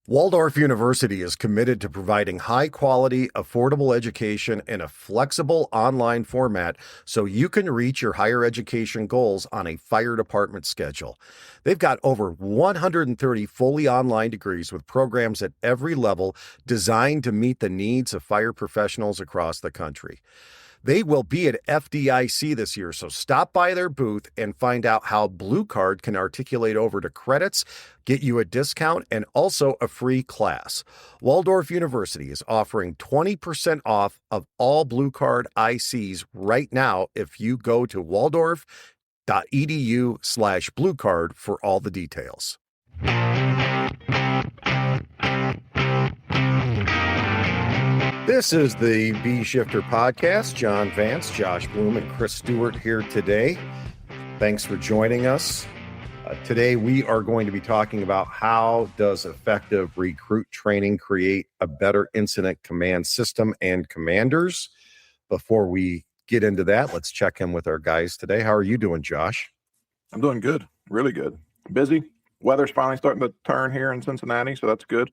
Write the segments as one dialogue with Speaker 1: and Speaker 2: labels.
Speaker 1: Waldorf University is committed to providing high-quality, affordable education in a flexible online format so you can reach your higher education goals on a fire department schedule. They've got over 130 fully online degrees with programs at every level designed to meet the needs of fire professionals across the country. They will be at FDIC this year, so stop by their booth and find out how Blue Card can articulate over to credits, get you a discount, and also a free class. Waldorf University is offering 20% off of all Blue Card ICs right now if you go to waldorf.edu/bluecard for all the details. This is the Bee Shifter Podcast. John Vance, Josh Blum, and Chris Stewart here today. Thanks for joining us. Today we are going to be talking about how does effective recruit training create a better incident command system and commanders. Before we get into that, let's check in with our guys today. How are you doing, Josh?
Speaker 2: I'm doing good, really good. Busy. Weather's finally starting to turn here in Cincinnati, so that's good.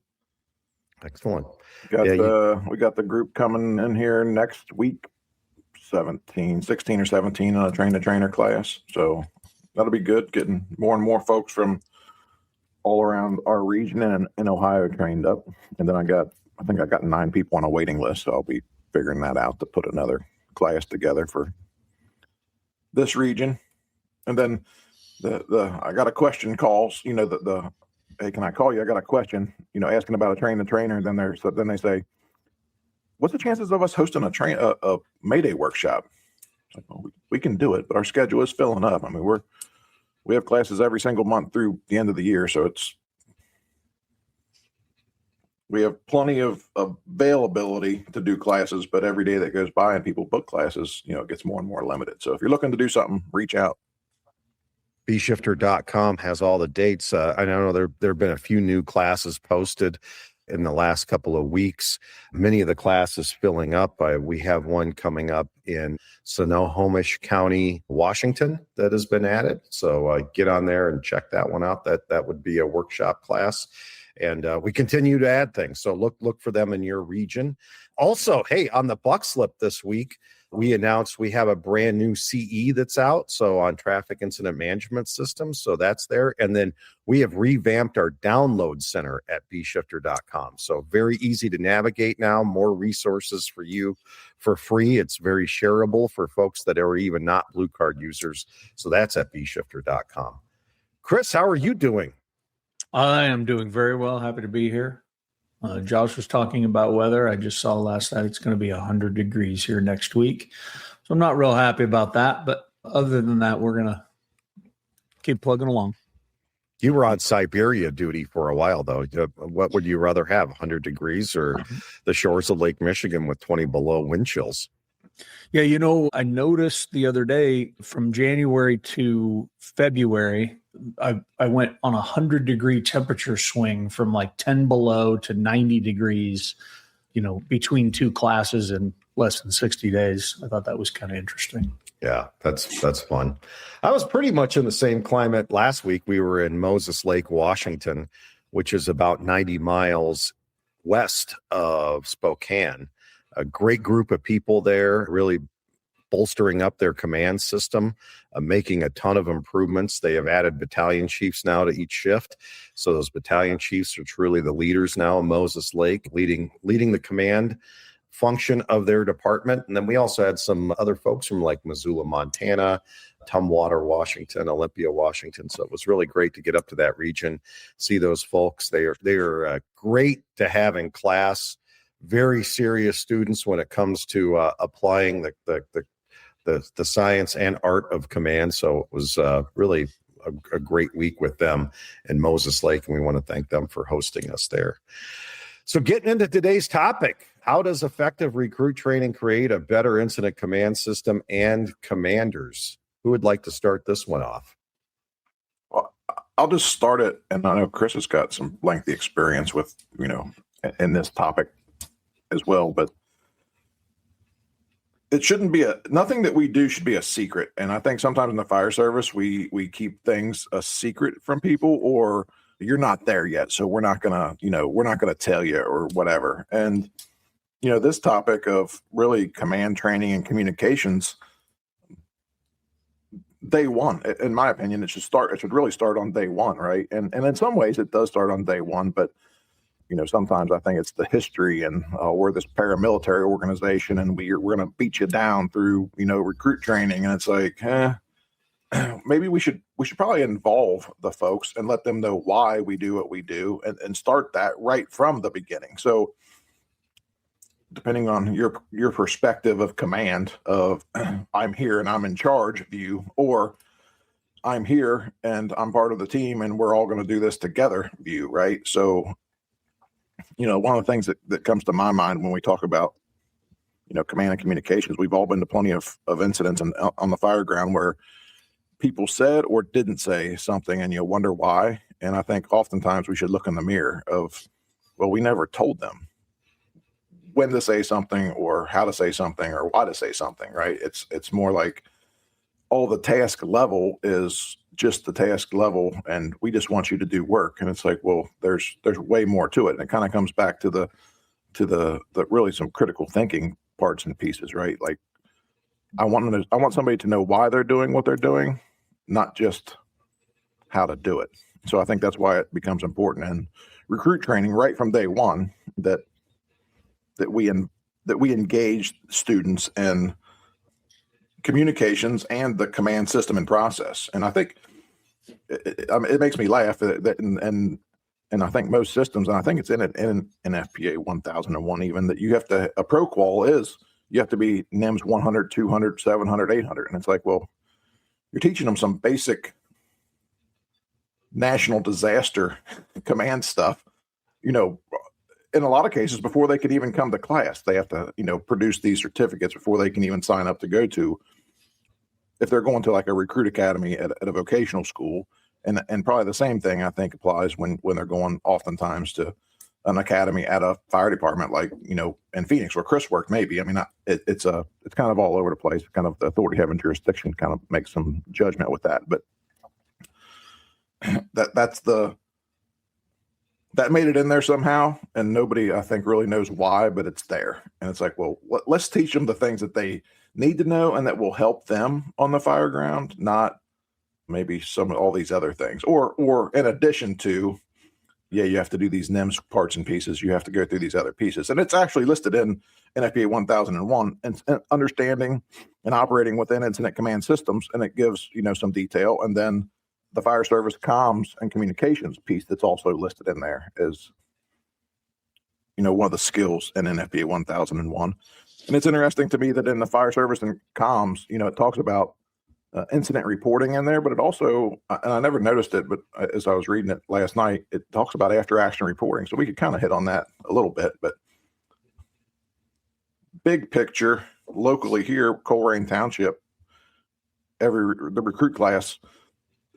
Speaker 1: Excellent.
Speaker 2: We got the group coming in here next week, 16 or 17 on a train-the-trainer class. So that'll be good, getting more and more folks from all around our region and in Ohio trained up. And then I think I got 9 people on a waiting list, so I'll be figuring that out to put another class together for this region. And then I got a question calls, hey, can I call you? I got a question, asking about a train-the-trainer. And then they say, what's the chances of us hosting a Mayday workshop? It's like, well, we can do it, but our schedule is filling up. I mean, we have classes every single month through the end of the year. So we have plenty of availability to do classes, but every day that goes by and people book classes, it gets more and more limited. So if you're looking to do something, reach out.
Speaker 1: bshifter.com has all the dates. I know there have been a few new classes posted in the last couple of weeks. Many of the classes filling up. We have one coming up in Snohomish County, Washington, that has been added. So get on there and check that one out. That would be a workshop class. And we continue to add things. So look for them in your region. Also, hey, on the Buck Slip this week, we announced we have a brand new CE that's out. So on traffic incident management systems. So that's there. And then we have revamped our download center at bshifter.com. So very easy to navigate now, more resources for you for free. It's very shareable for folks that are even not Blue Card users. So that's at bshifter.com. Chris, how are you doing?
Speaker 3: I am doing very well. Happy to be here. Josh was talking about weather. I just saw last night it's going to be 100 degrees here next week. So I'm not real happy about that. But other than that, we're going to keep plugging along.
Speaker 1: You were on Siberia duty for a while, though. What would you rather have, 100 degrees or the shores of Lake Michigan with 20 below wind chills?
Speaker 3: Yeah, I noticed the other day from January to February, I went on 100-degree temperature swing from like 10 below to 90 degrees, between two classes in less than 60 days. I thought that was kind of interesting.
Speaker 1: Yeah, that's fun. I was pretty much in the same climate last week. We were in Moses Lake, Washington, which is about 90 miles west of Spokane. A great group of people there, really bolstering up their command system, making a ton of improvements. They have added battalion chiefs now to each shift. So those battalion chiefs are truly the leaders now in Moses Lake, leading the command function of their department. And then we also had some other folks from like Missoula, Montana, Tumwater, Washington, Olympia, Washington. So it was really great to get up to that region, see those folks. They are great to have in class. Very serious students when it comes to applying the science and art of command. So it was really a great week with them in Moses Lake, and we want to thank them for hosting us there. So getting into today's topic, how does effective recruit training create a better incident command system and commanders? Who would like to start this one off?
Speaker 2: Well, I'll just start it, and I know Chris has got some lengthy experience with, in this topic as well, but it shouldn't be nothing that we do should be a secret. And I think sometimes in the fire service, we keep things a secret from people, or, you're not there yet. So we're not going to tell you or whatever. And, this topic of really command training and communications, day one, in my opinion, it should really start on day one. Right. And in some ways it does start on day one, but sometimes I think it's the history and we're this paramilitary organization and we're going to beat you down through, recruit training. And it's like, maybe we should probably involve the folks and let them know why we do what we do and start that right from the beginning. So depending on your perspective of command of I'm here and I'm in charge view, or I'm here and I'm part of the team and we're all going to do this together view, right? So, one of the things that comes to my mind when we talk about, command and communications, we've all been to plenty of incidents on the fire ground where people said or didn't say something and you wonder why. And I think oftentimes we should look in the mirror of, well, we never told them when to say something or how to say something or why to say something, right? It's more like all the task level is just the task level and we just want you to do work. And it's like, well, there's way more to it. And it kind of comes back to the really some critical thinking parts and pieces, right? Like I want somebody to know why they're doing what they're doing, not just how to do it. So I think that's why it becomes important in recruit training right from day one that we engage students in communications and the command system and process. And I think it makes me laugh that and I think most systems, and I think it's in FPA 1001 even, that you have to, a pro qual is you have to be NIMS 100, 200, 700, 800. And it's like, well, you're teaching them some basic national disaster command stuff, in a lot of cases before they could even come to class. They have to, produce these certificates before they can even sign up to go to, if they're going to like a recruit academy at a vocational school. And probably the same thing I think applies when they're going oftentimes to an academy at a fire department, like, in Phoenix where Chris worked, maybe. I mean, it's kind of all over the place. Kind of the authority having jurisdiction kind of makes some judgment with that. But that made it in there somehow. And nobody, I think, really knows why, but it's there. And it's like, well, let's teach them the things that they need to know and that will help them on the fire ground, not maybe all these other things, or in addition to, you have to do these NIMS parts and pieces. You have to go through these other pieces. And it's actually listed in NFPA 1001 and understanding and operating within incident command systems. And it gives, some detail. And then the fire service comms and communications piece that's also listed in there is, one of the skills in NFPA 1001. And it's interesting to me that in the fire service and comms, it talks about incident reporting in there, but it also, and I never noticed it, but as I was reading it last night, it talks about after action reporting. So we could kind of hit on that a little bit, but big picture locally here, Coleraine Township, the recruit class,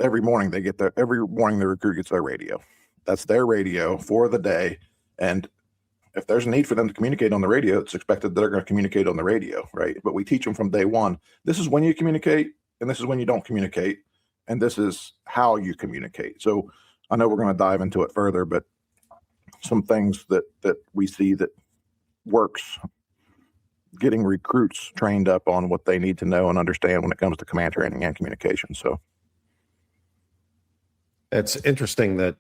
Speaker 2: every morning the recruit gets their radio. That's their radio for the day. And if there's a need for them to communicate on the radio, it's expected that they're going to communicate on the radio, right? But we teach them from day one, this is when you communicate, and this is when you don't communicate, and this is how you communicate. So I know we're going to dive into it further, but some things that we see that works, getting recruits trained up on what they need to know and understand when it comes to command training and communication. So
Speaker 1: it's interesting that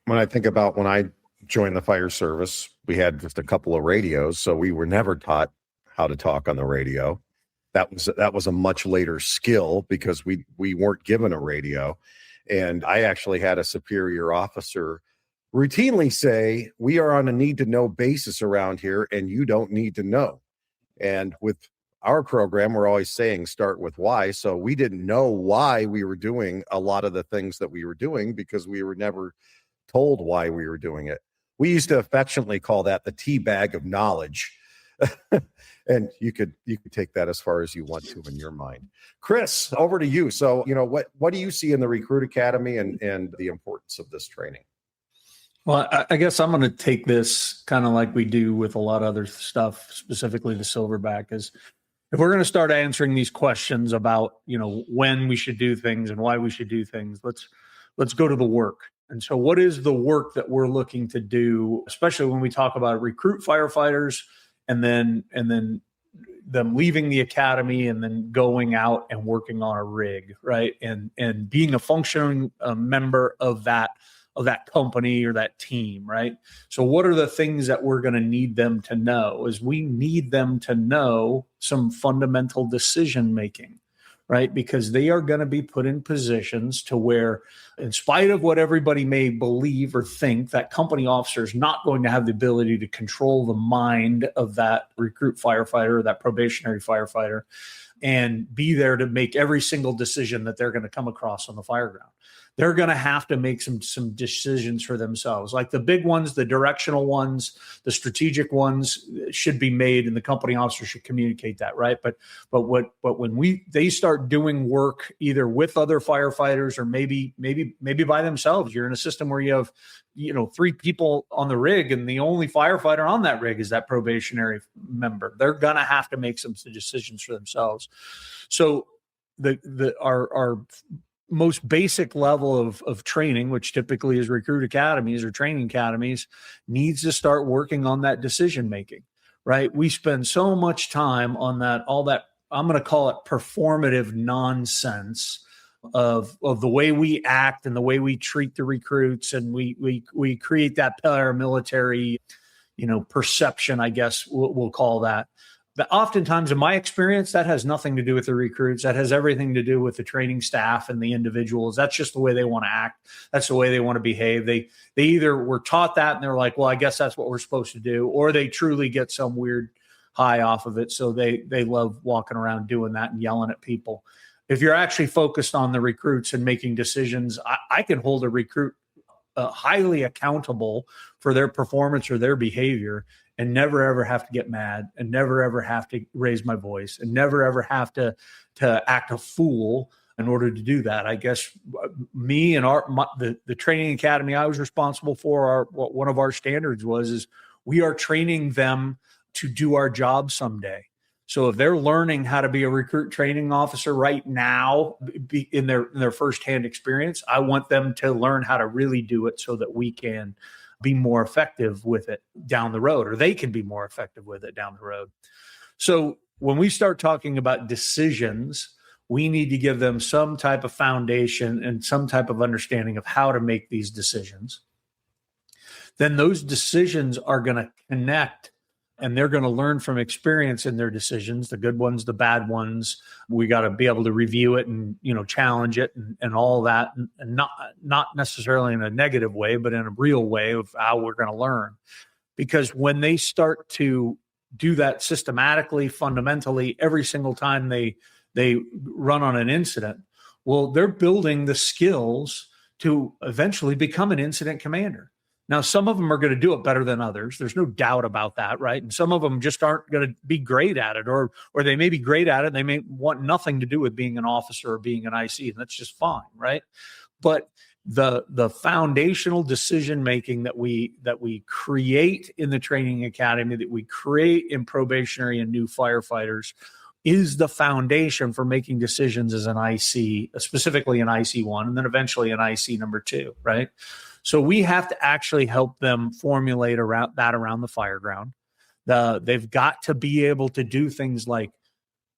Speaker 1: when I think about when I joined the fire service, we had just a couple of radios, so we were never taught how to talk on the radio. That was a much later skill because we weren't given a radio. And I actually had a superior officer routinely say, we are on a need to know basis around here and you don't need to know. And with our program, we're always saying start with why. So we didn't know why we were doing a lot of the things that we were doing because we were never told why we were doing it. We used to affectionately call that the tea bag of knowledge. And you could take that as far as you want to in your mind. Chris, over to you. So, what do you see in the Recruit Academy and the importance of this training?
Speaker 3: Well, I guess I'm going to take this kind of like we do with a lot of other stuff, specifically the Silverback, is if we're going to start answering these questions about, when we should do things and why we should do things, let's go to the work. And so what is the work that we're looking to do, especially when we talk about recruit firefighters and then them leaving the academy and then going out and working on a rig, right? And being a functioning member of that company or that team, right? So what are the things that we're going to need them to know? Is we need them to know some fundamental decision making, right? Because they are going to be put in positions to where, in spite of what everybody may believe or think, that company officer is not going to have the ability to control the mind of that recruit firefighter or that probationary firefighter and be there to make every single decision that they're going to come across on the fireground. They're going to have to make some decisions for themselves. Like the big ones, the directional ones, the strategic ones should be made, and the company officer should communicate that, right? But when they start doing work either with other firefighters or maybe by themselves, you're in a system where you have 3 people on the rig and the only firefighter on that rig is that probationary member. They're going to have to make some decisions for themselves. So our most basic level of training, which typically is recruit academies or training academies, needs to start working on that decision making, right? We spend so much time on all that, I'm going to call it performative nonsense of the way we act and the way we treat the recruits, and we create that paramilitary perception, I guess we'll call that. But oftentimes, in my experience, that has nothing to do with the recruits. That has everything to do with the training staff and the individuals. That's just the way they want to act. That's the way they want to behave. They either were taught that and they're like, well, I guess that's what we're supposed to do, or they truly get some weird high off of it. So they love walking around doing that and yelling at people. If you're actually focused on the recruits and making decisions, I can hold a recruit highly accountable for their performance or their behavior, and never ever have to get mad, and never ever have to raise my voice, and never ever have to act a fool in order to do that. I guess me and the training academy I was responsible for, one of our standards is we are training them to do our job someday. So if they're learning how to be a recruit training officer right now, in their firsthand experience, I want them to learn how to really do it so that we can be more effective with it down the road, or they can be more effective with it down the road. So when we start talking about decisions, we need to give them some type of foundation and some type of understanding of how to make these decisions. Then those decisions are going to connect, and they're going to learn from experience in their decisions, the good ones, the bad ones. We got to be able to review it and, challenge it and all that, and not necessarily in a negative way, but in a real way of how we're going to learn. Because when they start to do that systematically, fundamentally, every single time they run on an incident, well, they're building the skills to eventually become an incident commander. Now, some of them are going to do it better than others. There's no doubt about that, right? And some of them just aren't going to be great at it, or they may be great at it. And they may want nothing to do with being an officer or being an IC, and that's just fine, right? But the foundational decision making that we create in the training academy, that we create in probationary and new firefighters, is the foundation for making decisions as an IC, specifically an IC1, and then eventually an IC number 2, right? So we have to actually help them formulate around the fireground. They've got to be able to do things like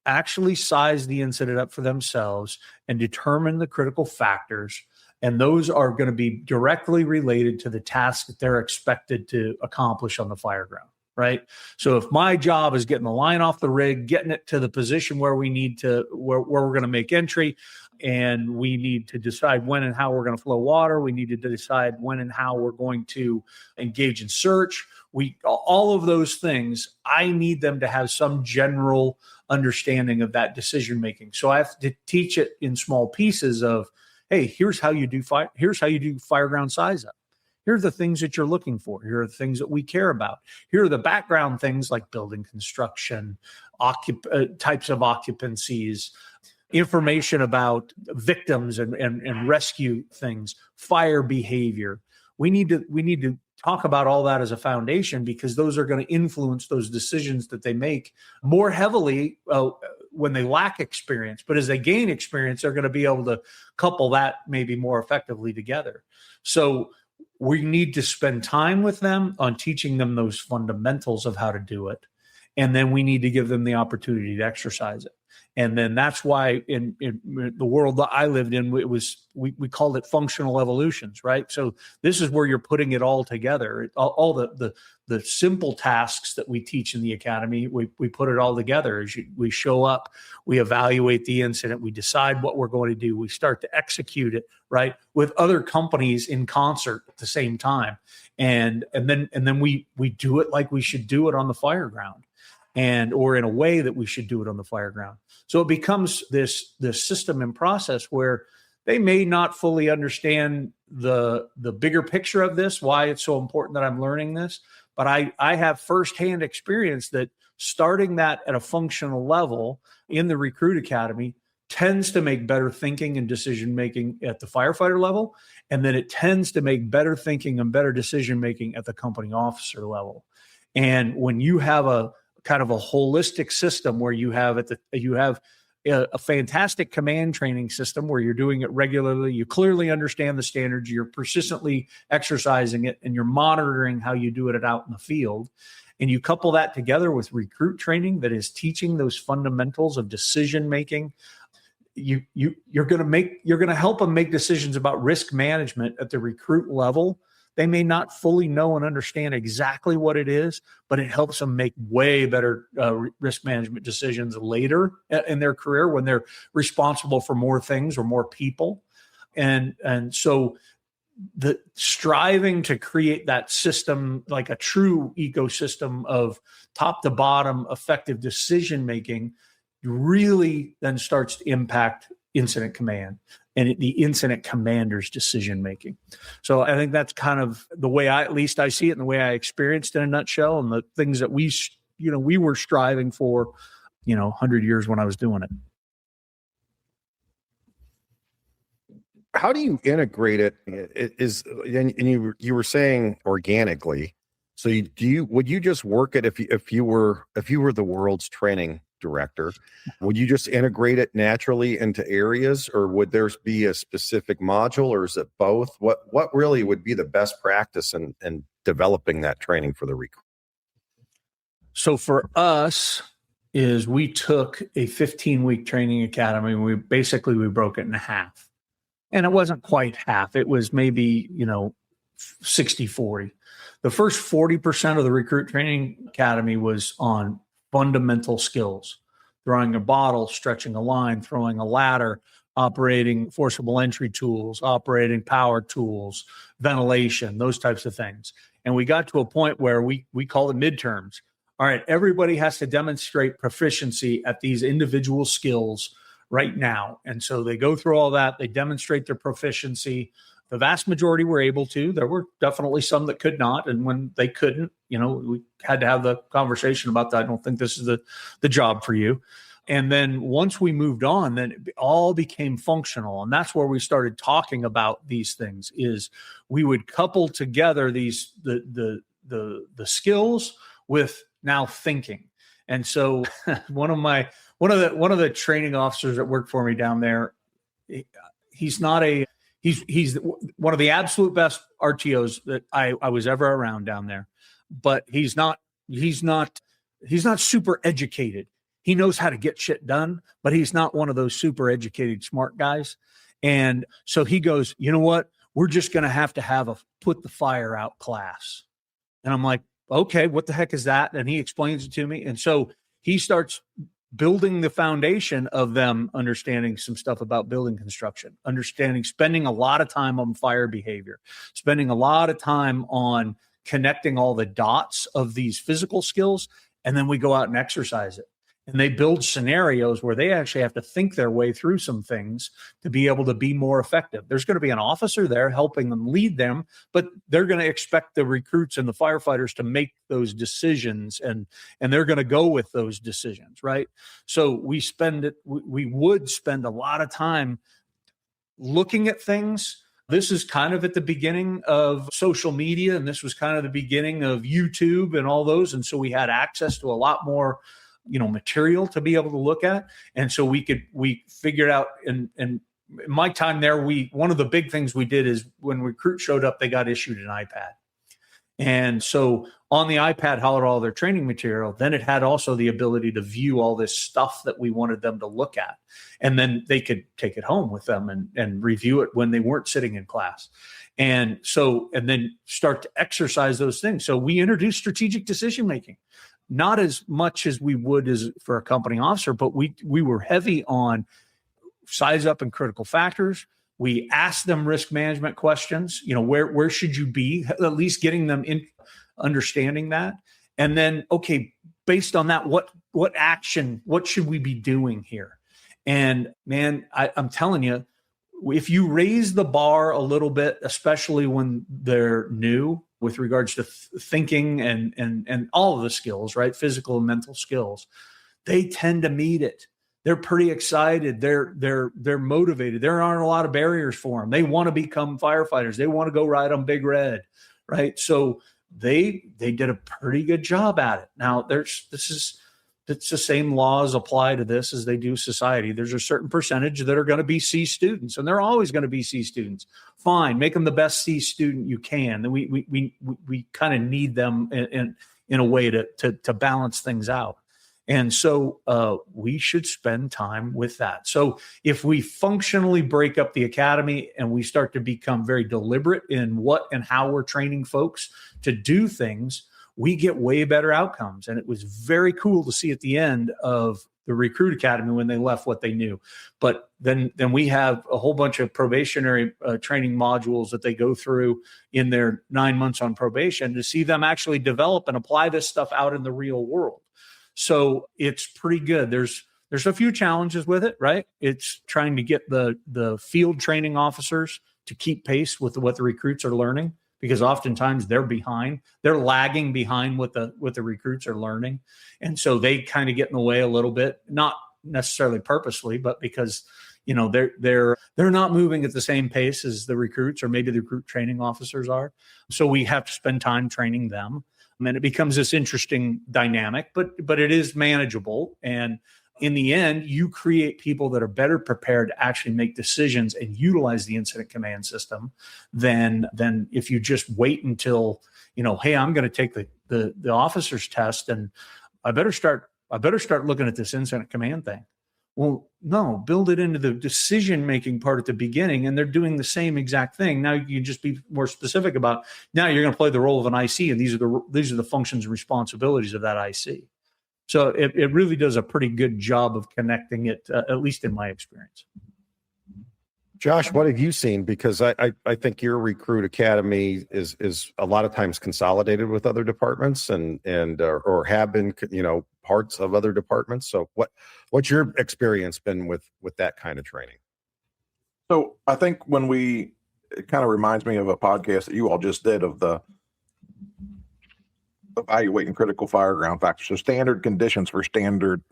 Speaker 3: actually size the incident up for themselves and determine the critical factors. And those are going to be directly related to the task that they're expected to accomplish on the fireground, right? So if my job is getting the line off the rig, getting it to the position where we need to, where we're going to make entry, and we need to decide when and how we're going to flow water. We need to decide when and how we're going to engage in search. All of those things, I need them to have some general understanding of that decision making. So I have to teach it in small pieces of, hey, here's how you do fireground size up. Here are the things that you're looking for. Here are the things that we care about. Here are the background things like building construction, types of occupancies, information about victims and rescue things, fire behavior. We need to talk about all that as a foundation, because those are going to influence those decisions that they make more heavily when they lack experience. But as they gain experience, they're going to be able to couple that maybe more effectively together. So we need to spend time with them on teaching them those fundamentals of how to do it. And then we need to give them the opportunity to exercise it. And then that's why in the world that I lived in, we called it functional evolutions, right? So this is where you're putting it all together. All the simple tasks that we teach in the academy, we put it all together. We show up, we evaluate the incident, we decide what we're going to do, we start to execute it, right, with other companies in concert at the same time, and then we do it like we should do it on the fireground, or in a way that we should do it on the fireground. So it becomes this system and process where they may not fully understand the bigger picture of this, why it's so important that I'm learning this. But I have firsthand experience that starting that at a functional level in the recruit academy tends to make better thinking and decision making at the firefighter level. And then it tends to make better thinking and better decision making at the company officer level. And when you have a kind of a holistic system where you have a fantastic command training system where you're doing it regularly, you clearly understand the standards, you're persistently exercising it, and you're monitoring how you do it out in the field. And you couple that together with recruit training that is teaching those fundamentals of decision making. You're going to help them make decisions about risk management at the recruit level. They may not fully know and understand exactly what it is, but it helps them make way better risk management decisions later in their career when they're responsible for more things or more people. And so the striving to create that system, like a true ecosystem of top to bottom effective decision making, really then starts to impact incident command and the incident commander's decision making. So I think that's kind of the way at least I see it, and the way I experienced in a nutshell, and the things that we were striving for, 100 years when I was doing it.
Speaker 1: How do you integrate it? And you were saying organically. So would you just work it if you were the world's training director? Would you just integrate it naturally into areas, or would there be a specific module, or is it both? What really would be the best practice in developing that training for the recruit?
Speaker 3: So for us is we took a 15-week training academy and we broke it in half. And it wasn't quite half. It was maybe, 60-40. The first 40% of the recruit training academy was on fundamental skills: throwing a bottle, stretching a line, throwing a ladder, operating forcible entry tools, operating power tools, ventilation, those types of things. And we got to a point where we call it midterms. All right, everybody has to demonstrate proficiency at these individual skills right now. And so they go through all that, they demonstrate their proficiency. The vast majority were able to. There were definitely some that could not. And when they couldn't, we had to have the conversation about that. I don't think this is the job for you. And then once we moved on, then it all became functional. And that's where we started talking about these things, is we would couple together these the skills with now thinking. And so one of the training officers that worked for me down there, he's one of the absolute best RTOs that I was ever around down there, but he's not super educated. He knows how to get shit done, but he's not one of those super educated, smart guys. And so he goes, you know what? We're just going to have a put the fire out class. And I'm like, okay, what the heck is that? And he explains it to me. And so he starts building the foundation of them understanding some stuff about building construction, spending a lot of time on fire behavior, spending a lot of time on connecting all the dots of these physical skills. And then we go out and exercise it. And they build scenarios where they actually have to think their way through some things to be able to be more effective. There's going to be an officer there helping them, lead them, but they're going to expect the recruits and the firefighters to make those decisions, and they're going to go with those decisions, right? So we would spend a lot of time looking at things. This is kind of at the beginning of social media, and this was kind of the beginning of YouTube and all those. And so we had access to a lot more material to be able to look at. And so we figured out, and in my time there, one of the big things we did is when recruits showed up, they got issued an iPad. And so on the iPad hollered all their training material. Then it had also the ability to view all this stuff that we wanted them to look at. And then they could take it home with them and review it when they weren't sitting in class. And then start to exercise those things. So we introduced strategic decision-making, not as much as we would as for a company officer, but we were heavy on size up and critical factors. We asked them risk management questions. Where should you be? At least getting them in understanding that. And then, okay, based on that, what should we be doing here? And man, I'm telling you, if you raise the bar a little bit, especially when they're new with regards to thinking and all of the skills, right? Physical and mental skills, they tend to meet it. They're pretty excited. They're motivated. There aren't a lot of barriers for them. They want to become firefighters. They want to go ride on Big Red, right? So they did a pretty good job at it. Now it's the same laws apply to this as they do society. There's a certain percentage that are going to be C students, and they're always going to be C students. Fine, make them the best C student you can. And we kind of need them in a way to balance things out. And so we should spend time with that. So if we functionally break up the academy and we start to become very deliberate in what and how we're training folks to do things, we get way better outcomes. And it was very cool to see at the end of the recruit academy when they left what they knew. But then we have a whole bunch of probationary training modules that they go through in their 9 months on probation to see them actually develop and apply this stuff out in the real world. So it's pretty good. There's a few challenges with it, right? It's trying to get the field training officers to keep pace with what the recruits are learning, because oftentimes they're behind. They're lagging behind what the recruits are learning. And so they kind of get in the way a little bit, not necessarily purposely, but because they're not moving at the same pace as the recruits, or maybe the recruit training officers are. So we have to spend time training them. And it becomes this interesting dynamic, but it is manageable. And in the end, you create people that are better prepared to actually make decisions and utilize the incident command system than if you just wait until, hey, I'm going to take the officer's test and I better start looking at this incident command thing. Well, no, build it into the decision-making part at the beginning, and they're doing the same exact thing. Now you can just be more specific about, now you're going to play the role of an IC, and these are the functions and responsibilities of that IC. So it really does a pretty good job of connecting it, at least in my experience.
Speaker 1: Josh, what have you seen? Because I think your recruit academy is a lot of times consolidated with other departments or have been, parts of other departments. So what's your experience been with that kind of training?
Speaker 2: So I think it kind of reminds me of a podcast that you all just did of the evaluating critical fireground factors. So standard conditions for standard,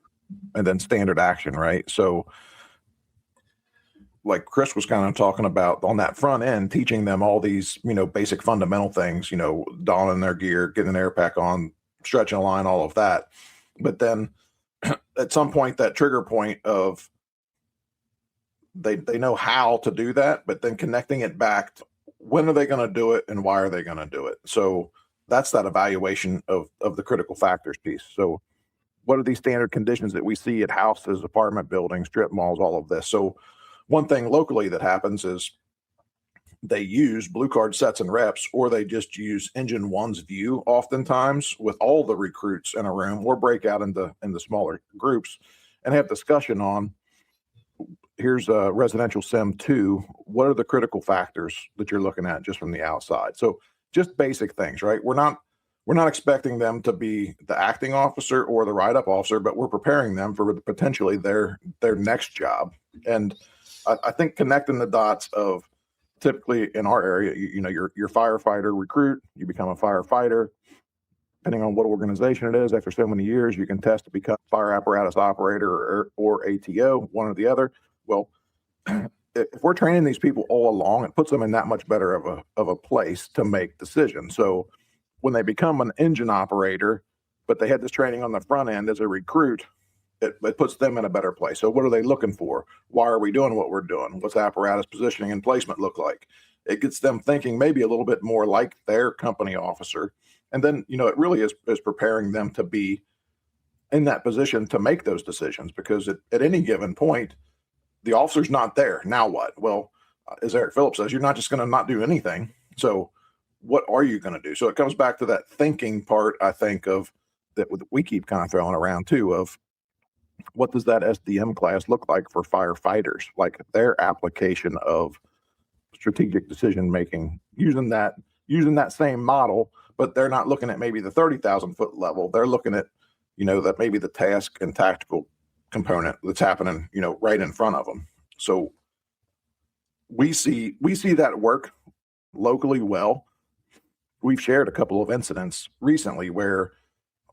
Speaker 2: and then standard action, right? So like Chris was kind of talking about on that front end, teaching them all these, basic fundamental things, donning their gear, getting an air pack on, stretching a line, all of that. But then at some point, that trigger point of they know how to do that, but then connecting it back to when are they going to do it and why are they going to do it? So that's that evaluation of the critical factors piece. So what are these standard conditions that we see at houses, apartment buildings, strip malls, all of this? So one thing locally that happens is they use blue card sets and reps, or they just use Engine 1's view oftentimes with all the recruits in a room, or break out into smaller groups and have discussion on, here's a residential sim 2. What are the critical factors that you're looking at just from the outside? So just basic things, right? We're not expecting them to be the acting officer or the write-up officer, but we're preparing them for potentially their next job. And I think connecting the dots of, typically in our area, your firefighter recruit, you become a firefighter. Depending on what organization it is, after so many years, you can test to become fire apparatus operator or ATO, one or the other. Well, if we're training these people all along, it puts them in that much better of a place to make decisions. So when they become an engine operator, but they had this training on the front end as a recruit. It puts them in a better place. So what are they looking for? Why are we doing what we're doing? What's apparatus positioning and placement look like? It gets them thinking maybe a little bit more like their company officer. And then, it really is preparing them to be in that position to make those decisions, because at any given point, the officer's not there. Now what? Well, as Eric Phillips says, you're not just going to not do anything. So what are you going to do? So it comes back to that thinking part, I think, of that we keep kind of throwing around too, of what does that SDM class look like for firefighters, like their application of strategic decision making, using that same model, but they're not looking at maybe the 30,000 foot level. They're looking at, that maybe the task and tactical component that's happening, right in front of them. So we see that work locally well. We've shared a couple of incidents recently where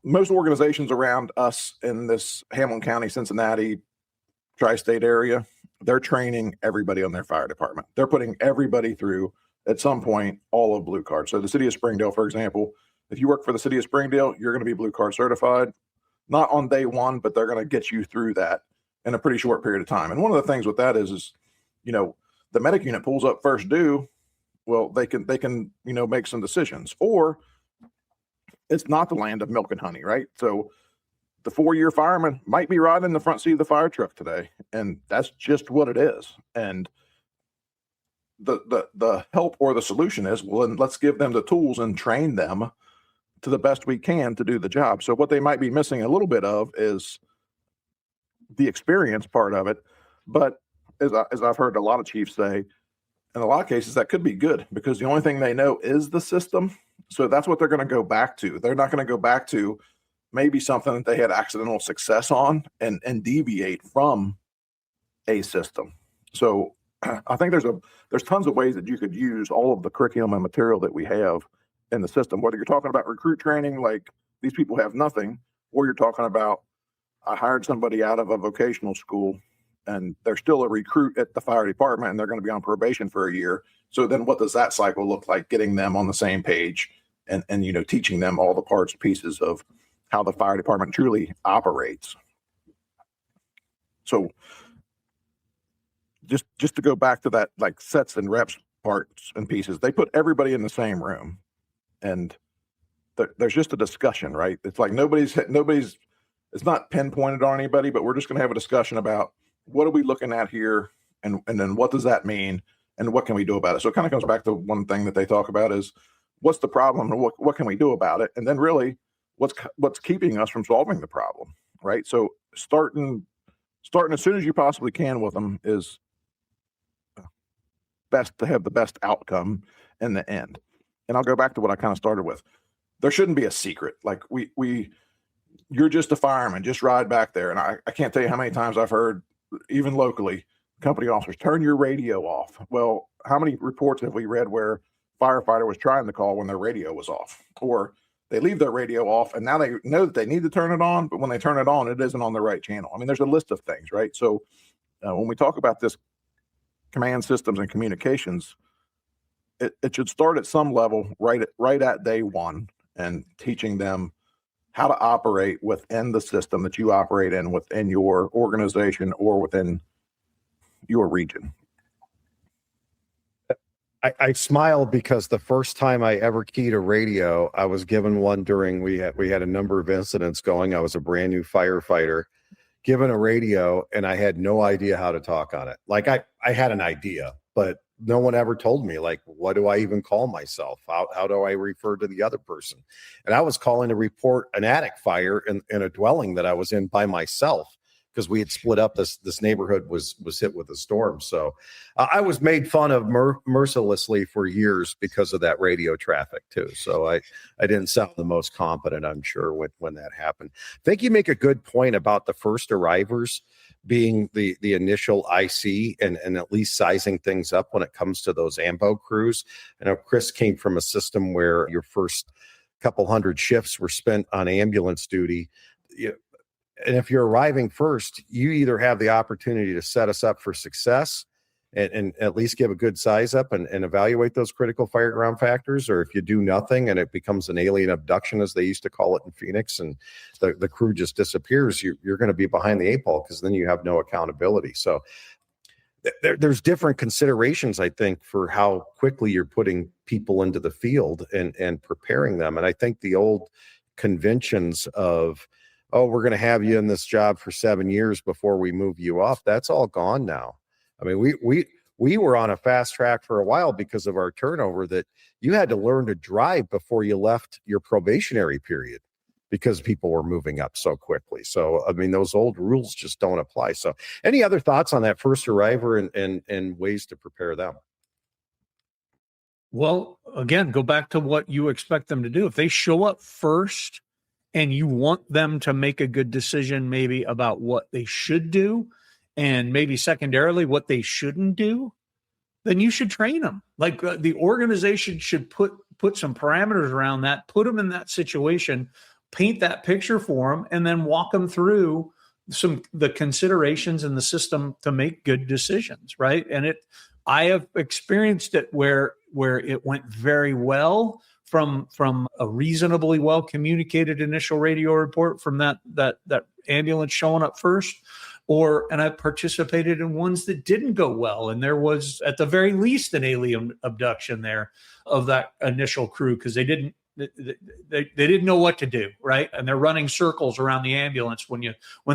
Speaker 2: most organizations around us in this Hamilton County, Cincinnati, tri-state area, they're training everybody on their fire department. They're putting everybody through, at some point, all of Blue Card. So the city of Springdale, for example, if you work for the city of Springdale, you're going to be Blue Card certified, not on day one, but they're going to get you through that in a pretty short period of time. And one of the things with that is, the medic unit pulls up first due. Well, they can, make some decisions, or it's not the land of milk and honey, right? So the 4-year fireman might be riding in the front seat of the fire truck today, and that's just what it is. And the help or the solution is, well, then let's give them the tools and train them to the best we can to do the job. So what they might be missing a little bit of is the experience part of it. But as I've heard a lot of chiefs say, in a lot of cases, that could be good, because the only thing they know is the system. So that's what they're going to go back to. They're not going to go back to maybe something that they had accidental success on and deviate from a system. So I think there's tons of ways that you could use all of the curriculum and material that we have in the system, whether you're talking about recruit training, like these people have nothing, or you're talking about, I hired somebody out of a vocational school and they're still a recruit at the fire department and they're going to be on probation for a year. So then what does that cycle look like? Getting them on the same page and teaching them all the parts and pieces of how the fire department truly operates. So just to go back to that, like sets and reps parts and pieces, they put everybody in the same room, and there's just a discussion, right? It's like nobody's, it's not pinpointed on anybody, but we're just going to have a discussion about what are we looking at here, and then what does that mean, and what can we do about it? So it kind of comes back to one thing that they talk about is what's the problem and what can we do about it, and then really what's keeping us from solving the problem, right? So starting as soon as you possibly can with them is best to have the best outcome in the end. And I'll go back to what I kind of started with. There shouldn't be a secret. Like you're just a fireman, just ride back there. And I can't tell you how many times I've heard, even locally, company officers, turn your radio off. Well, how many reports have we read where firefighter was trying to call when their radio was off, or they leave their radio off and now they know that they need to turn it on, but when they turn it on, it isn't on the right channel. I mean, there's a list of things, right? So when we talk about this command systems and communications, it should start at some level right at day one, and teaching them how to operate within the system that you operate in within your organization or within your region.
Speaker 1: I smile because the first time I ever keyed a radio, I was given one during, we had a number of incidents going. I was a brand new firefighter, given a radio, and I had no idea how to talk on it. Like I had an idea, but no one ever told me, like, what do I even call myself? How do I refer to the other person? And I was calling to report an attic fire in a dwelling that I was in by myself, because we had split up. This neighborhood was hit with a storm. So I was made fun of mercilessly for years because of that radio traffic too. So I didn't sound the most competent, I'm sure, when that happened. I think you make a good point about the first arrivers being the initial IC and at least sizing things up when it comes to those AMBO crews. I know Chris came from a system where your first couple hundred shifts were spent on ambulance duty. And if you're arriving first, you either have the opportunity to set us up for success and at least give a good size up and evaluate those critical fireground factors? Or if you do nothing and it becomes an alien abduction, as they used to call it in Phoenix, and the crew just disappears, you're going to be behind the eight ball, because then you have no accountability. So there's different considerations, I think, for how quickly you're putting people into the field and preparing them. And I think the old conventions of, oh, we're going to have you in this job for 7 years before we move you up, that's all gone now. I mean, we were on a fast track for a while because of our turnover, that you had to learn to drive before you left your probationary period, because people were moving up so quickly. So, I mean, those old rules just don't apply. So any other thoughts on that first arriver and ways to prepare them?
Speaker 3: Well, again, go back to what you expect them to do. If they show up first and you want them to make a good decision, maybe about what they should do, and maybe secondarily what they shouldn't do, then you should train them. Like the organization should put some parameters around that, put them in that situation, paint that picture for them, and then walk them through the considerations in the system to make good decisions, right? And I have experienced it where it went very well from a reasonably well communicated initial radio report from that ambulance showing up first, and I participated in ones that didn't go well, and there was at the very least an alien abduction there of that initial crew, because they didn't know what to do, right? And they're running circles around the ambulance when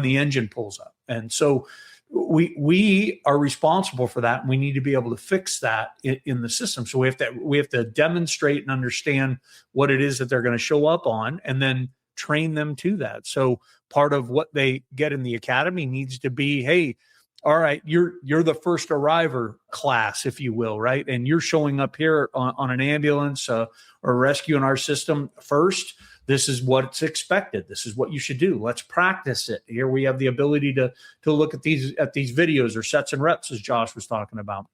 Speaker 3: the engine pulls up. And so we are responsible for that, and we need to be able to fix that in the system. So we have to demonstrate and understand what it is that they're going to show up on, and then train them to that. So part of what they get in the academy needs to be, hey, all right, you're the first arriver class, if you will, right? And you're showing up here on an ambulance or rescue in our system first. This is what's expected. This is what you should do. Let's practice it. Here we have the ability to look at these videos or sets and reps, as Josh was talking about,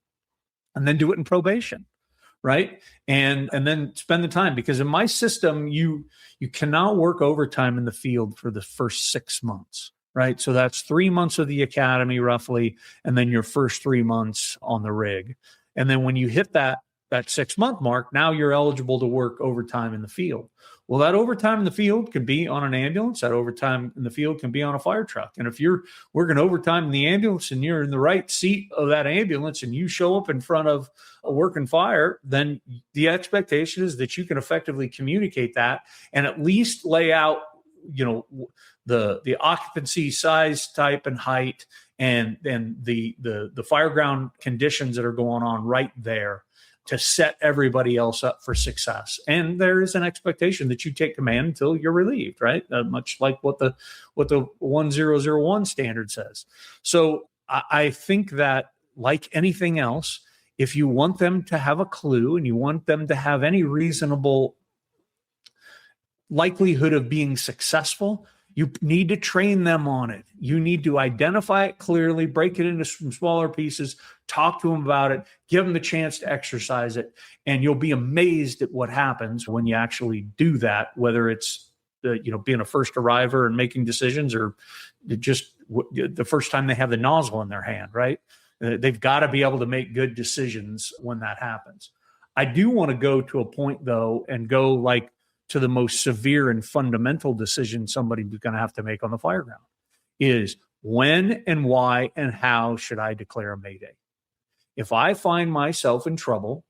Speaker 3: and then do it in probation, right? And then spend the time, because in my system, you cannot work overtime in the field for the first 6 months. Right. So that's 3 months of the academy roughly, and then your first 3 months on the rig. And then when you hit that 6 month mark, now you're eligible to work overtime in the field. Well, that overtime in the field can be on an ambulance. That overtime in the field can be on a fire truck. And if you're working overtime in the ambulance and you're in the right seat of that ambulance and you show up in front of a working fire, then the expectation is that you can effectively communicate that and at least lay out, the occupancy, size, type, and height, and the fireground conditions that are going on right there to set everybody else up for success. And there is an expectation that you take command until you're relieved, right? Much like what the 1001 standard says. So I think that, like anything else, if you want them to have a clue and you want them to have any reasonable likelihood of being successful, you need to train them on it. You need to identify it clearly, break it into some smaller pieces, talk to them about it, give them the chance to exercise it. And you'll be amazed at what happens when you actually do that, whether it's being a first arriver and making decisions, or just the first time they have the nozzle in their hand, right? They've got to be able to make good decisions when that happens. I do want to go to a point, though, and go to the most severe and fundamental decision somebody's going to have to make on the fireground is when and why and how should I declare a Mayday? If I find myself in trouble,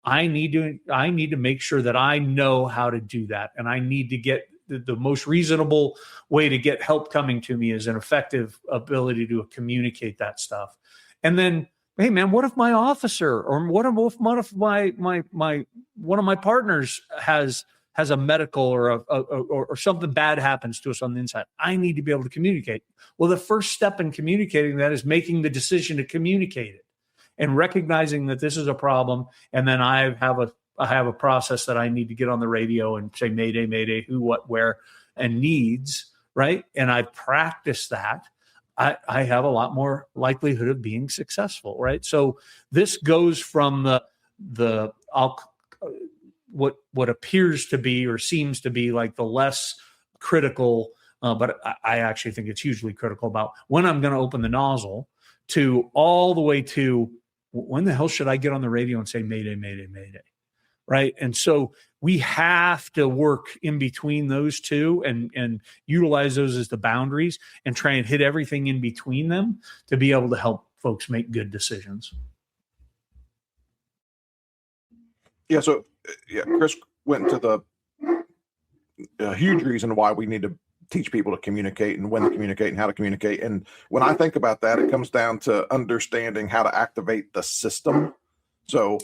Speaker 3: I need to make sure that I know how to do that. And I need to get the most reasonable way to get help coming to me is an effective ability to communicate that stuff. And then, hey man, what if my officer or what if one of my partners has a medical or something bad happens to us on the inside? I need to be able to communicate. Well, the first step in communicating that is making the decision to communicate it and recognizing that this is a problem. And then I have a process that I need to get on the radio and say, Mayday, Mayday, who, what, where, and needs, right? And I practice that. I have a lot more likelihood of being successful, right? So this goes from what appears to be or seems to be like the less critical, but I actually think it's hugely critical about when I'm going to open the nozzle, to all the way to when the hell should I get on the radio and say Mayday, Mayday, Mayday? Right. And so we have to work in between those two and utilize those as the boundaries and try and hit everything in between them to be able to help folks make good decisions.
Speaker 2: Yeah. So, Chris went to the huge reason why we need to teach people to communicate and when to communicate and how to communicate. And when I think about that, it comes down to understanding how to activate the system. So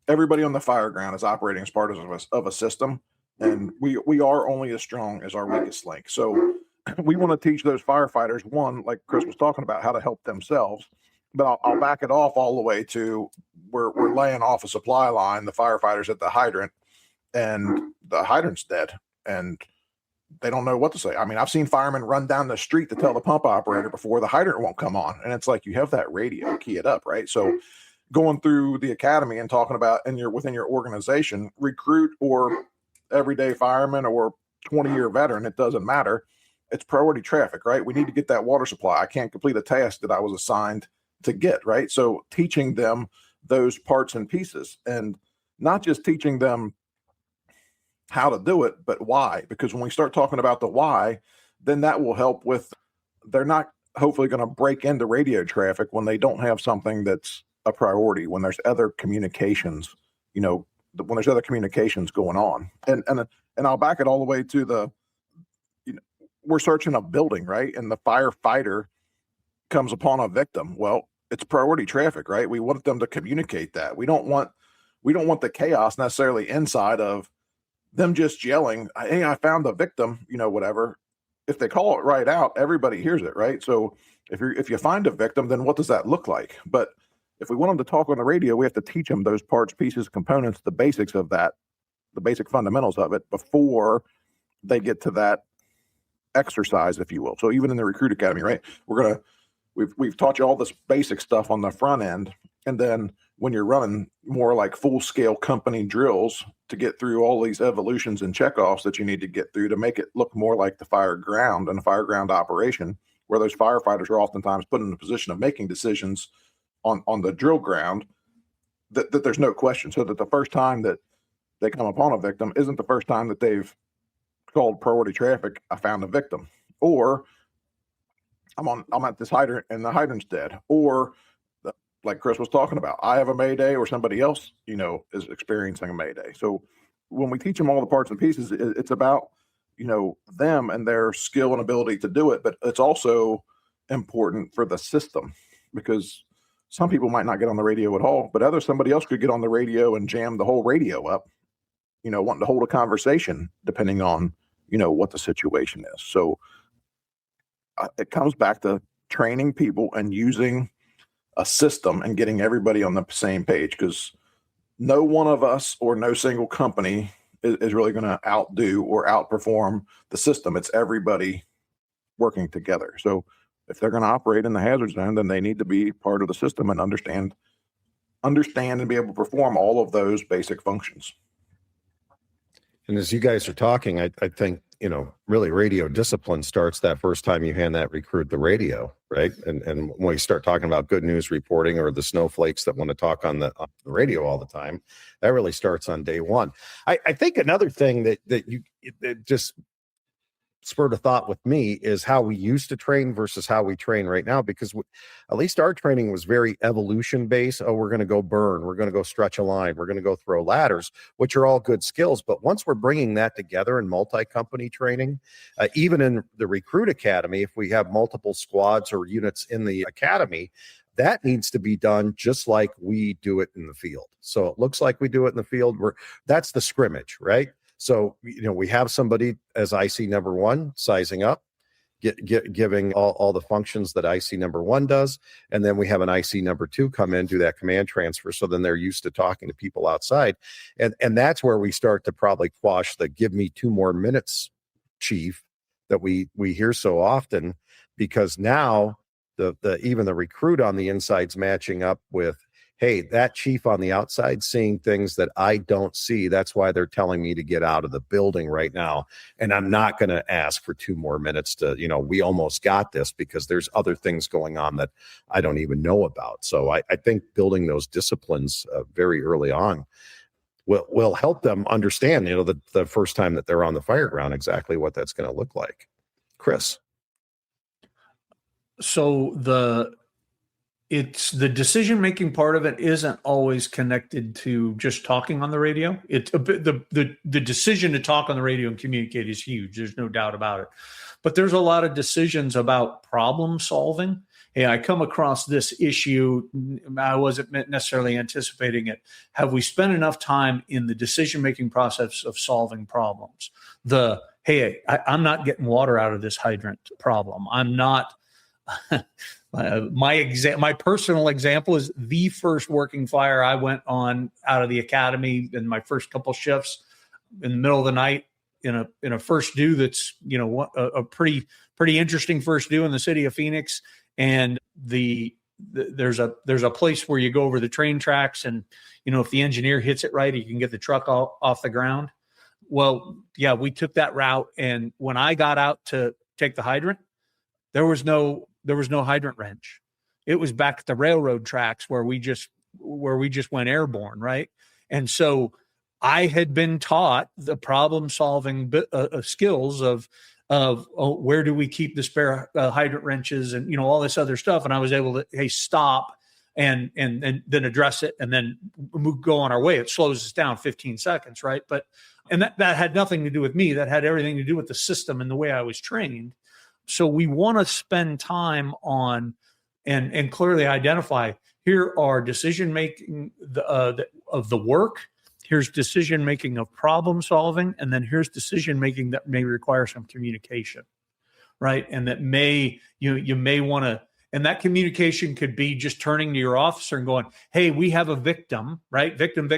Speaker 2: everybody on the fireground is operating as part of a system, and we are only as strong as our weakest link. So we want to teach those firefighters, one, like Chris was talking about, how to help themselves. But I'll back it off all the way to we're laying off a supply line, the firefighters at the hydrant, and the hydrant's dead, and they don't know what to say. I mean, I've seen firemen run down the street to tell the pump operator before the hydrant won't come on. And it's like, you have that radio, key it up, right? So going through the academy and talking about within your organization, recruit or everyday fireman or 20-year veteran, it doesn't matter. It's priority traffic, right? We need to get that water supply. I can't complete a task that I was assigned to get, right? So teaching them those parts and pieces, and not just teaching them how to do it, but why. Because when we start talking about the why, then that will help with, they're not hopefully going to break into radio traffic when they don't have something that's a priority, when there's other communications, when there's other communications going on. And I'll back it all the way to we're searching a building, right? And the firefighter comes upon a victim. Well, it's priority traffic, right? We want them to communicate that. We don't want the chaos necessarily inside of them just yelling, "Hey, I found the victim," whatever. If they call it right out, everybody hears it, right? So if you find a victim, then what does that look like? But if we want them to talk on the radio, we have to teach them those parts, pieces, components, the basics of that, the basic fundamentals of it before they get to that exercise, if you will. So even in the Recruit Academy, right? We've taught you all this basic stuff on the front end, and then when you're running more like full-scale company drills to get through all these evolutions and checkoffs that you need to get through to make it look more like the fireground and a fireground operation, where those firefighters are oftentimes put in a position of making decisions on the drill ground, that there's no question. So that the first time that they come upon a victim isn't the first time that they've called priority traffic, "I found a victim," or I'm at this hydrant and the hydrant's dead, or like Chris was talking about, I have a Mayday, or somebody else, is experiencing a Mayday. So when we teach them all the parts and pieces, it's about, them and their skill and ability to do it. But it's also important for the system, because some people might not get on the radio at all, but somebody else could get on the radio and jam the whole radio up, wanting to hold a conversation, depending on, what the situation is. So it comes back to training people and using a system and getting everybody on the same page, because no one of us or no single company is really going to outdo or outperform the system. It's everybody working together. So if they're going to operate in the hazard zone, then they need to be part of the system and understand and be able to perform all of those basic functions.
Speaker 1: And as you guys are talking, I think, really radio discipline starts that first time you hand that recruit the radio, right? And when we start talking about good news reporting, or the snowflakes that want to talk on the radio all the time, that really starts on day one. I think another thing that just spurred a thought with me is how we used to train versus how we train right now, because at least our training was very evolution based. Oh, we're going to go burn, we're going to go stretch a line, we're going to go throw ladders, which are all good skills. But once we're bringing that together in multi-company training, even in the Recruit Academy, if we have multiple squads or units in the academy, that needs to be done just like we do it in the field. So it looks like we do it in the field. That's the scrimmage, right? So, we have somebody as IC number one sizing up, giving all the functions that IC number one does. And then we have an IC number two come in, do that command transfer. So then they're used to talking to people outside. And that's where we start to probably quash the "give me 2 more minutes, chief," that we hear so often, because now even the recruit on the inside's matching up with, hey, that chief on the outside seeing things that I don't see. That's why they're telling me to get out of the building right now. And I'm not going to ask for 2 more minutes to, we almost got this, because there's other things going on that I don't even know about. So I think building those disciplines very early on will help them understand, the first time that they're on the fire ground, exactly what that's going to look like. Chris.
Speaker 3: So the decision-making part of it isn't always connected to just talking on the radio. It's the decision to talk on the radio and communicate is huge. There's no doubt about it. But there's a lot of decisions about problem solving. Hey, I come across this issue. I wasn't necessarily anticipating it. Have we spent enough time in the decision-making process of solving problems? I'm not getting water out of this hydrant problem. I'm not. My personal example is the first working fire I went on out of the academy in my first couple shifts in the middle of the night in a first due that's a pretty interesting first due in the city of Phoenix. And there's a place where you go over the train tracks, and if the engineer hits it right, he can get the truck off the ground. Well, yeah, we took that route, and when I got out to take the hydrant, there was no hydrant wrench. It was back at the railroad tracks where we just went airborne, right? And so I had been taught the problem solving skills of where do we keep the spare hydrant wrenches and all this other stuff, and I was able to stop and then address it and then go on our way. It slows us down 15 seconds, right? But that had nothing to do with me. That had everything to do with the system and the way I was trained. So we want to spend time on and clearly identify, here are decision-making of the work, here's decision-making of problem solving, and then here's decision-making that may require some communication, right? And that you may want to, and that communication could be just turning to your officer and going, hey, we have a victim, right? Victim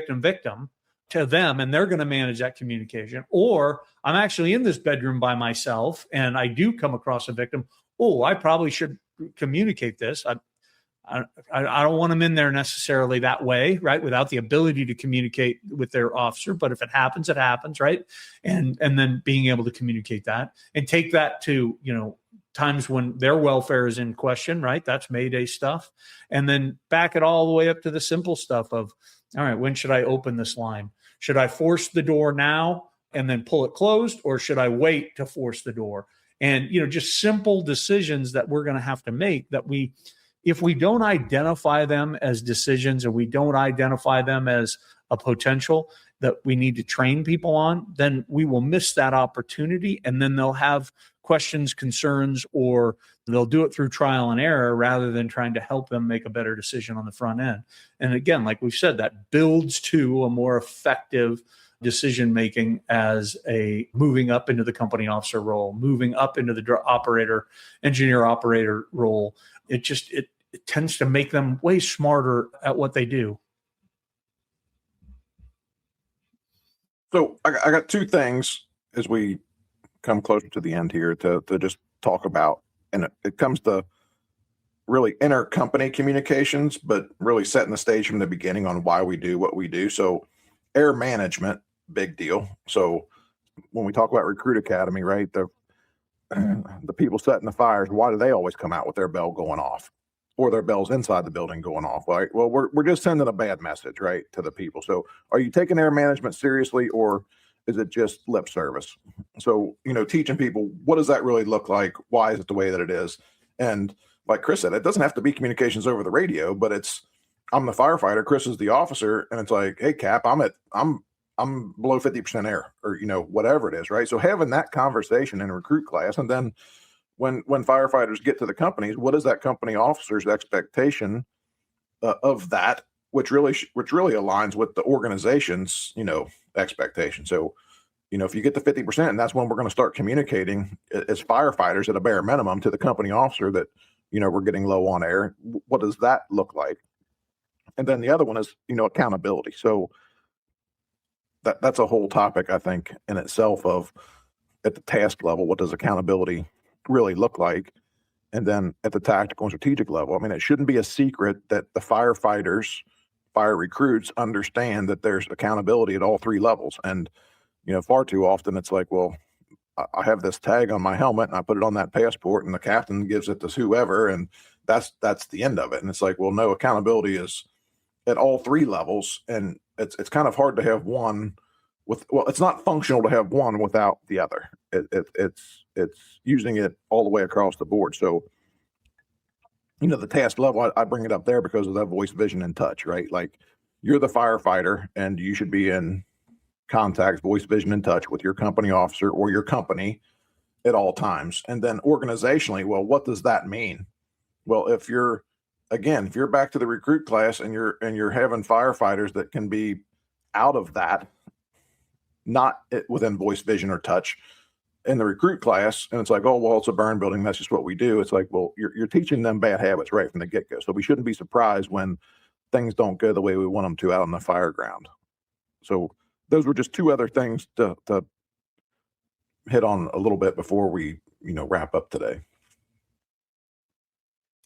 Speaker 3: to them, and they're going to manage that communication. Or I'm actually in this bedroom by myself and I do come across a victim. Oh, I probably should communicate this. I don't want them in there necessarily that way, right? Without the ability to communicate with their officer. But if it happens, it happens, right? And then being able to communicate that and take that to, times when their welfare is in question, right? That's Mayday stuff. And then back it all the way up to the simple stuff of, all right, when should I open this line? Should I force the door now and then pull it closed, or should I wait to force the door? And, just simple decisions that we're going to have to make that if we don't identify them as decisions, or we don't identify them as a potential that we need to train people on, then we will miss that opportunity. And then they'll have questions, concerns, or they'll do it through trial and error rather than trying to help them make a better decision on the front end. And again, like we've said, that builds to a more effective decision making as a moving up into the company officer role, moving up into the engineer operator role. It tends to make them way smarter at what they do.
Speaker 2: So I got 2 things as we come closer to the end here to just talk about, and it comes to really intercompany communications, but really setting the stage from the beginning on why we do what we do. So air management, big deal. So when we talk about Recruit Academy, right, the people setting the fires, why do they always come out with their bell going off, or their bells inside the building going off? Right? Well, we're just sending a bad message, right, to the people. So are you taking air management seriously, or is it just lip service? So, teaching people, what does that really look like? Why is it the way that it is? And like Chris said, it doesn't have to be communications over the radio, but I'm the firefighter, Chris is the officer, and it's like, hey, Cap, I'm below 50% air, or whatever it is, right? So having that conversation in recruit class, and then when firefighters get to the companies, what is that company officer's expectation of that, which really aligns with the organization's expectation. So if you get to 50%, and that's when we're going to start communicating as firefighters at a bare minimum to the company officer that we're getting low on air. What does that look like? And then the other one is accountability. So that's a whole topic, I think, in itself, of at the task level, what does accountability really look like? And then at the tactical and strategic level, I mean, it shouldn't be a secret that the firefighters fire recruits understand that there's accountability at all three levels. And, far too often it's like, well, I have this tag on my helmet and I put it on that passport and the captain gives it to whoever. And that's the end of it. And it's like, well, no, accountability is at all three levels. And it's kind of hard to have one it's not functional to have one without the other. It's using it all the way across the board. So, the task level, I bring it up there because of that voice, vision, and touch, right? Like you're the firefighter and you should be in contact, voice, vision, and touch with your company officer or your company at all times. And then organizationally, well, what does that mean? Well, if you're back to the recruit class and you're having firefighters that can be out of that, not within voice, vision, or touch in the recruit class, and it's like, oh, well, it's a burn building, that's just what we do. It's like, well, you're teaching them bad habits right from the get-go. So we shouldn't be surprised when things don't go the way we want them to out on the fire ground. So those were just two other things to hit on a little bit before we wrap up today.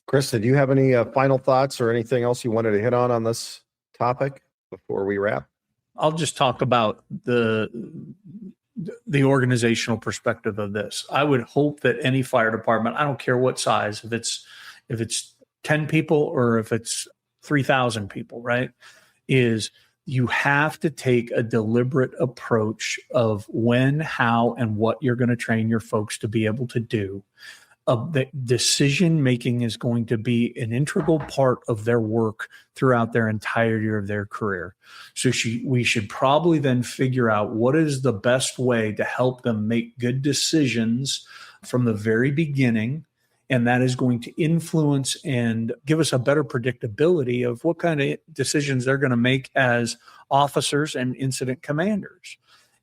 Speaker 1: Krista, do you have any final thoughts or anything else you wanted to hit on this topic before we wrap?
Speaker 3: I'll just talk about the organizational perspective of this. I would hope that any fire department, I don't care what size, if it's 10 people or if it's 3,000 people, right, is you have to take a deliberate approach of when, how, and what you're going to train your folks to be able to do. The decision making is going to be an integral part of their work throughout their entirety of their career. So we should probably then figure out what is the best way to help them make good decisions from the very beginning. And that is going to influence and give us a better predictability of what kind of decisions they're going to make as officers and incident commanders.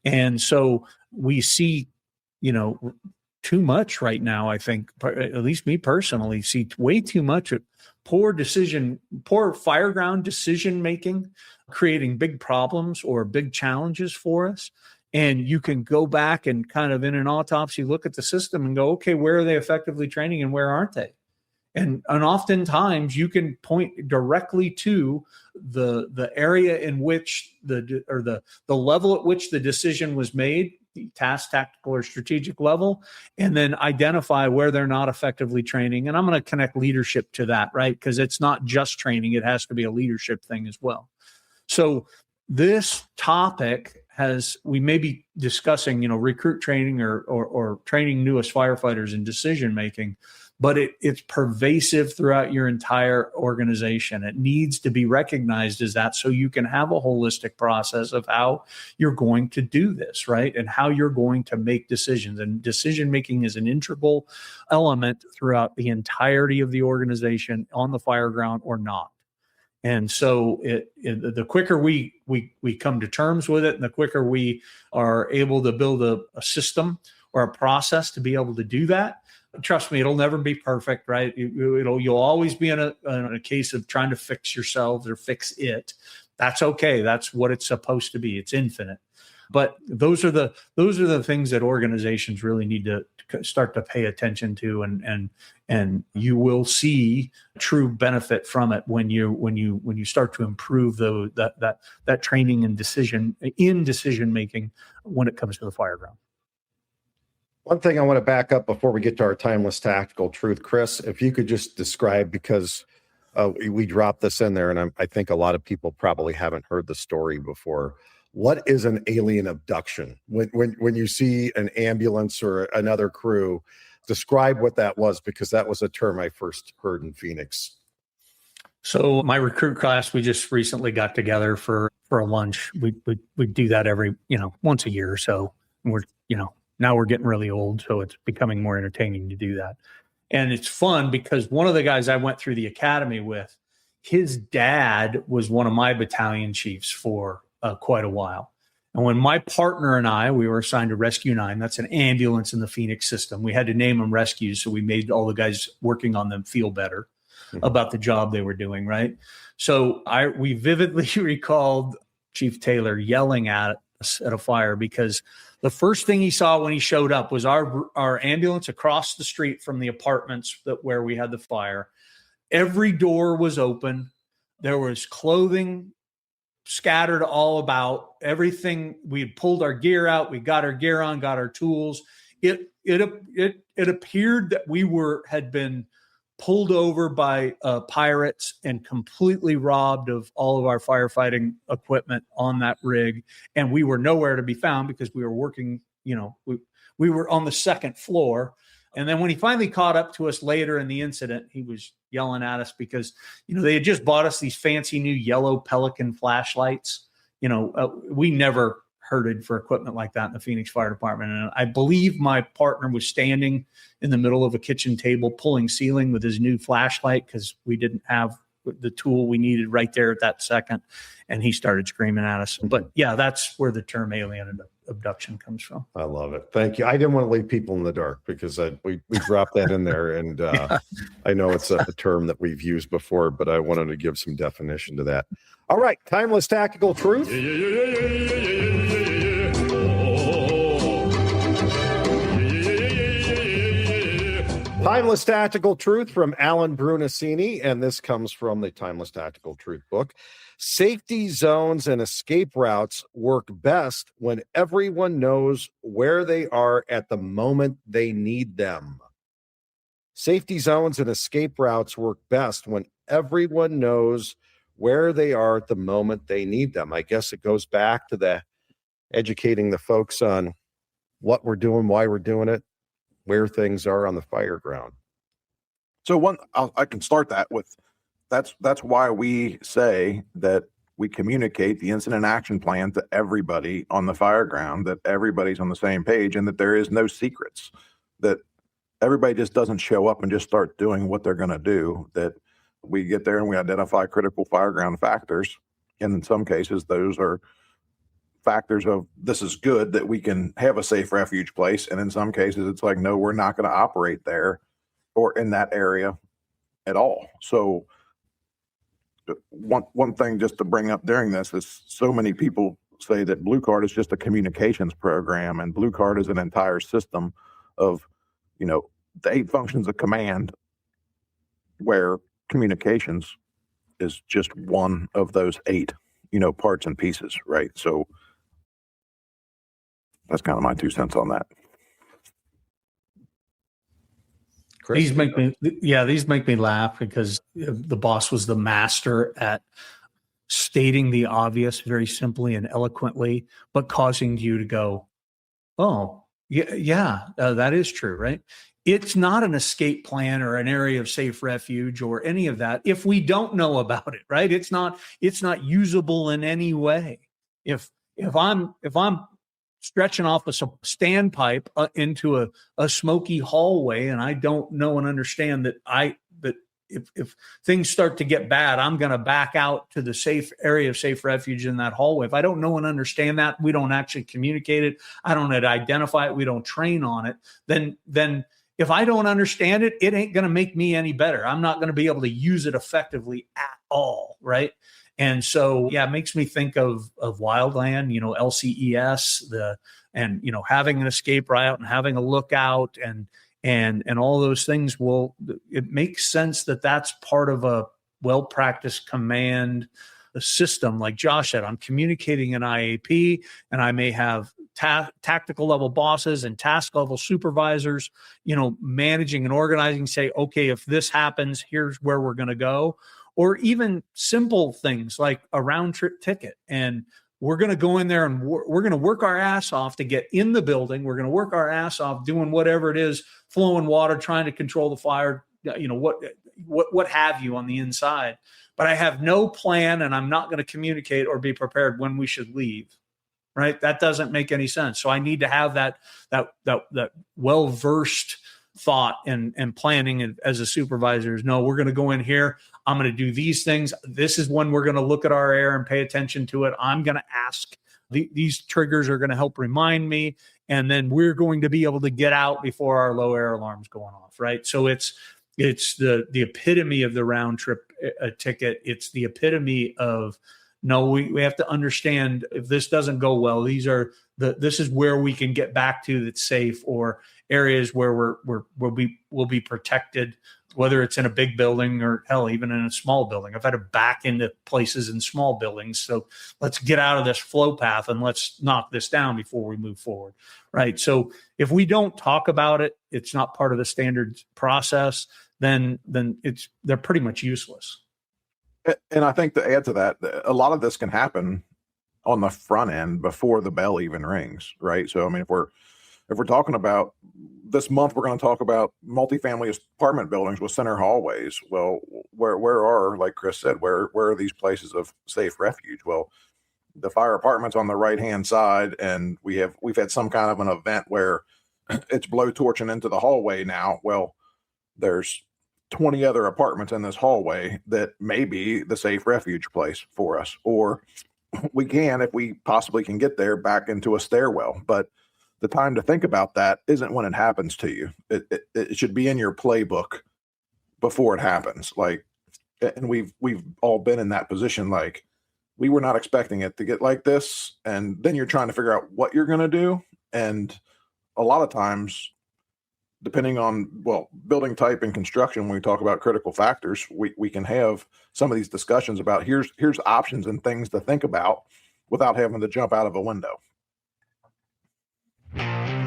Speaker 3: And so we see, too much right now. I think, at least me personally, see way too much of poor fireground decision making, creating big problems or big challenges for us. And you can go back and kind of in an autopsy look at the system and go, okay, where are they effectively training and where aren't they? And oftentimes you can point directly to the area in which the level at which the decision was made, the task, tactical, or strategic level, and then identify where they're not effectively training. And I'm going to connect leadership to that, right? Because it's not just training. It has to be a leadership thing as well. So this topic we may be discussing, recruit training or training newest firefighters in decision-making, but it's pervasive throughout your entire organization. It needs to be recognized as that so you can have a holistic process of how you're going to do this, right? And how you're going to make decisions. And decision-making is an integral element throughout the entirety of the organization on the fire ground or not. And so the quicker we come to terms with it and the quicker we are able to build a system or a process to be able to do that, trust me, it'll never be perfect, right? You'll always be in a case of trying to fix yourselves or fix it. That's okay. That's what it's supposed to be. It's infinite. But those are the things that organizations really need to start to pay attention to, and you will see true benefit from it when you start to improve that training and decision making when it comes to the fire ground.
Speaker 1: One thing I want to back up before we get to our timeless tactical truth, Chris, if you could just describe, because we dropped this in there, and I think a lot of people probably haven't heard the story before. What is an alien abduction? When you see an ambulance or another crew, describe what that was, because that was a term I first heard in Phoenix.
Speaker 3: So my recruit class, we just recently got together for a lunch. We do that every once a year or so. We're now we're getting really old, so it's becoming more entertaining to do that. And it's fun because one of the guys I went through the academy with, his dad was one of my battalion chiefs for quite a while. And when my partner and we were assigned to Rescue 9, that's an ambulance in the Phoenix system. We had to name them rescues, so we made all the guys working on them feel better about the job they were doing, right? So we vividly recalled Chief Taylor yelling at us at a fire because the first thing he saw when he showed up was our ambulance across the street from the apartments where we had the fire. Every door was open. There was clothing scattered all about. Everything. We had pulled our gear out. We got our gear on, got our tools. It appeared that we had been pulled over by pirates and completely robbed of all of our firefighting equipment on that rig. And we were nowhere to be found because we were working, we were on the second floor. And then when he finally caught up to us later in the incident, he was yelling at us because, they had just bought us these fancy new yellow Pelican flashlights. We never herded for equipment like that in the Phoenix Fire Department. And I believe my partner was standing in the middle of a kitchen table pulling ceiling with his new flashlight because we didn't have the tool we needed right there at that second. And he started screaming at us. But yeah, that's where the term alien abduction comes from.
Speaker 1: I love it. Thank you. I didn't want to leave people in the dark because we dropped that in there. And
Speaker 3: Yeah.
Speaker 1: I know it's a term that we've used before, but I wanted to give some definition to that. All right. Timeless tactical truth. Timeless Tactical Truth from Alan Brunacini, and this comes from the Timeless Tactical Truth book. Safety zones and escape routes work best when everyone knows where they are at the moment they need them. Safety zones and escape routes work best when everyone knows where they are at the moment they need them. I guess it goes back to the educating the folks on what we're doing, why we're doing it, where things are on the fire ground.
Speaker 2: So I can start that with, that's why we say that we communicate the incident action plan to everybody on the fire ground, that everybody's on the same page and that there is no secrets, that everybody just doesn't show up and just start doing what they're going to do, that we get there and we identify critical fire ground factors. And in some cases, those are factors of this is good that we can have a safe refuge place. And in some cases, it's like, no, we're not going to operate there or in that area at all. So one thing just to bring up during this is so many people say that Blue Card is just a communications program, and Blue Card is an entire system of, the 8 functions of command, where communications is just one of those 8, parts and pieces, right? So that's kind of my 2 cents on that.
Speaker 1: Chris?
Speaker 3: These make me laugh because the boss was the master at stating the obvious very simply and eloquently, but causing you to go, oh, yeah, that is true, right? It's not an escape plan or an area of safe refuge or any of that if we don't know about it, right? It's not usable in any way. If I'm stretching off a standpipe into a smoky hallway and I don't know and understand that if things start to get bad, I'm going to back out to the safe area of safe refuge in that hallway. If I don't know and understand that, we don't actually communicate it, I don't identify it, we don't train on it, then if I don't understand it, it ain't going to make me any better. I'm not going to be able to use it effectively at all, right? And so, yeah, it makes me think of Wildland, LCES, having an escape route and having a lookout and all those things. Well, it makes sense that that's part of a well-practiced command system. Like Josh said, I'm communicating an IAP, and I may have tactical level bosses and task level supervisors, managing and organizing, say, okay, if this happens, here's where we're going to go. Or even simple things like a round trip ticket. And we're going to go in there and we're going to work our ass off to get in the building. We're going to work our ass off doing whatever it is, flowing water, trying to control the fire, what have you on the inside. But I have no plan, and I'm not going to communicate or be prepared when we should leave. Right? That doesn't make any sense. So I need to have that well-versed thought and planning as a supervisor. No, we're going to go in here. I'm going to do these things. This is when we're going to look at our air and pay attention to it. I'm going to ask. These triggers are going to help remind me. And then we're going to be able to get out before our low air alarm's going off. Right. So it's the epitome of the round trip ticket. It's the epitome of, no, we have to understand if this doesn't go well, this is where we can get back to that's safe, or areas where we'll be protected, whether it's in a big building or hell, even in a small building. I've had to back into places in small buildings. So let's get out of this flow path and let's knock this down before we move forward. Right. So if we don't talk about it, it's not part of the standard process, then they're pretty much useless.
Speaker 2: And I think to add to that, a lot of this can happen on the front end before the bell even rings. Right. So, I mean, if we're talking about this month, we're going to talk about multifamily apartment buildings with center hallways. Well, where are, like Chris said, where are these places of safe refuge? Well, the fire apartment's on the right-hand side, and we've had some kind of an event where it's blowtorching into the hallway now. Well, there's 20 other apartments in this hallway that may be the safe refuge place for us. Or we can, if we possibly can get there, back into a stairwell. But the time to think about that isn't when it happens to you. It should be in your playbook before it happens. Like, and we've all been in that position. Like, we were not expecting it to get like this. And then you're trying to figure out what you're going to do. And a lot of times, depending on, well, building type and construction, when we talk about critical factors, we can have some of these discussions about here's options and things to think about without having to jump out of a window.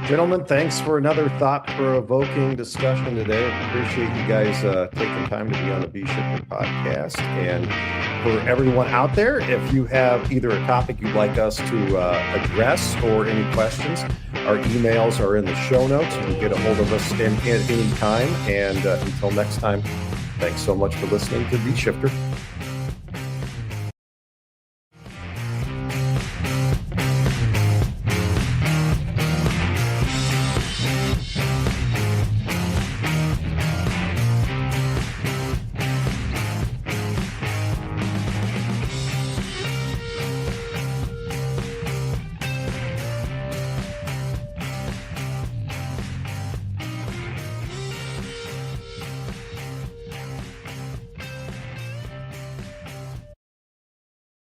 Speaker 1: Gentlemen, thanks for another thought-provoking discussion today. Appreciate you guys taking time to be on the Be Shifter podcast. And for everyone out there, if you have either a topic you'd like us to address or any questions, our emails are in the show notes. You can get a hold of us at any time. And until next time, thanks so much for listening to Be Shifter.